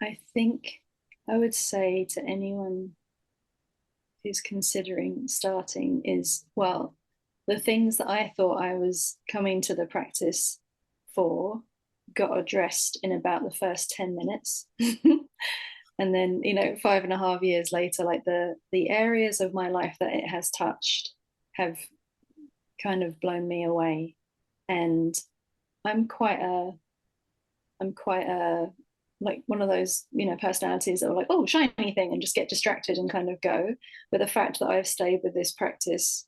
I think I would say to anyone who's considering starting is, well, the things that I thought I was coming to the practice for got addressed in about the first 10 minutes. And then, 5.5 years later, like the areas of my life that it has touched have kind of blown me away. And I'm quite a I'm quite a like one of those, personalities that are like, oh, shiny thing, and just get distracted and kind of go. But the fact that I've stayed with this practice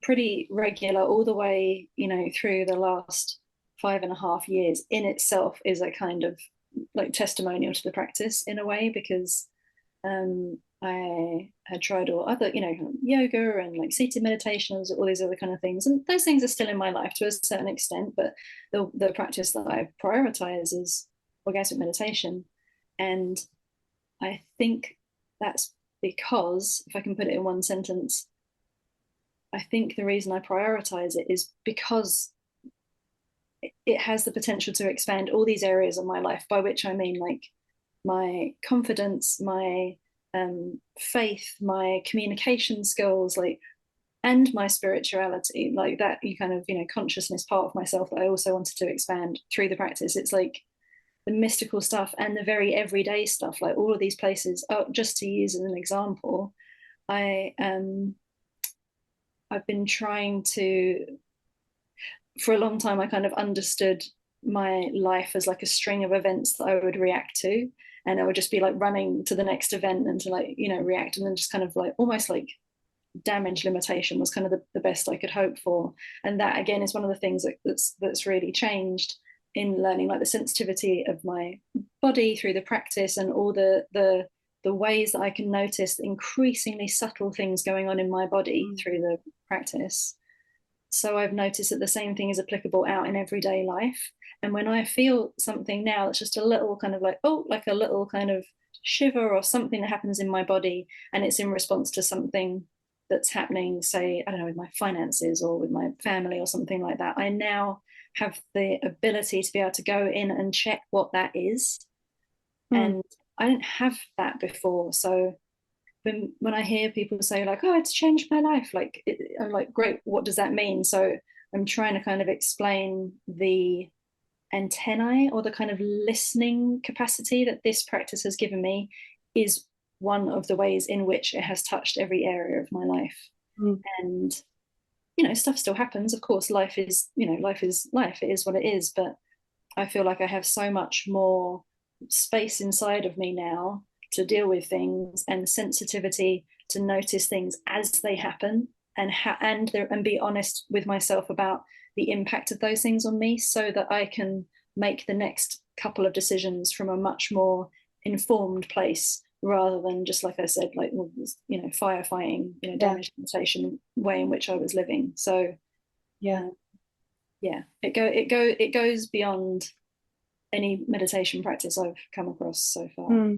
pretty regular all the way, through the last 5.5 years in itself is a kind of like testimonial to the practice in a way, because I had tried all other, yoga and like seated meditations, all these other kind of things. And those things are still in my life to a certain extent, but the practice that I prioritize is orgasmic meditation. And I think that's because, if I can put it in one sentence, I think the reason I prioritize it is because it has the potential to expand all these areas of my life, by which I mean like my confidence, my faith, my communication skills, like, and my spirituality, like that, you kind of, consciousness part of myself that I also wanted to expand through the practice. It's like the mystical stuff and the very everyday stuff, like all of these places. Oh, just to use as an example, I I've been trying to, for a long time, I kind of understood my life as like a string of events that I would react to. And I would just be like running to the next event and to like, react, and then just kind of like almost like damage limitation was kind of the best I could hope for. And that again is one of the things that's really changed in learning like the sensitivity of my body through the practice, and all the ways that I can notice increasingly subtle things going on in my body through the practice. So I've noticed that the same thing is applicable out in everyday life. And when I feel something now that's just a little kind of like, oh, like a little kind of shiver or something that happens in my body, and it's in response to something that's happening, say, I don't know, with my finances or with my family or something like that, I now have the ability to be able to go in and check what that is. Mm. And I didn't have that before. So when I hear people say like, oh, it's changed my life, like I'm like, great, what does that mean? So I'm trying to kind of explain the antennae, or the kind of listening capacity that this practice has given me, is one of the ways in which it has touched every area of my life. Mm. And stuff still happens, of course. Life is, life is life, it is what it is. But I feel like I have so much more space inside of me now to deal with things, and sensitivity to notice things as they happen, and be honest with myself about the impact of those things on me, so that I can make the next couple of decisions from a much more informed place, rather than just, like I said, like, firefighting, Yeah. damage limitation way in which I was living. So Yeah. uh, yeah, it goes beyond any meditation practice I've come across so far. Mm.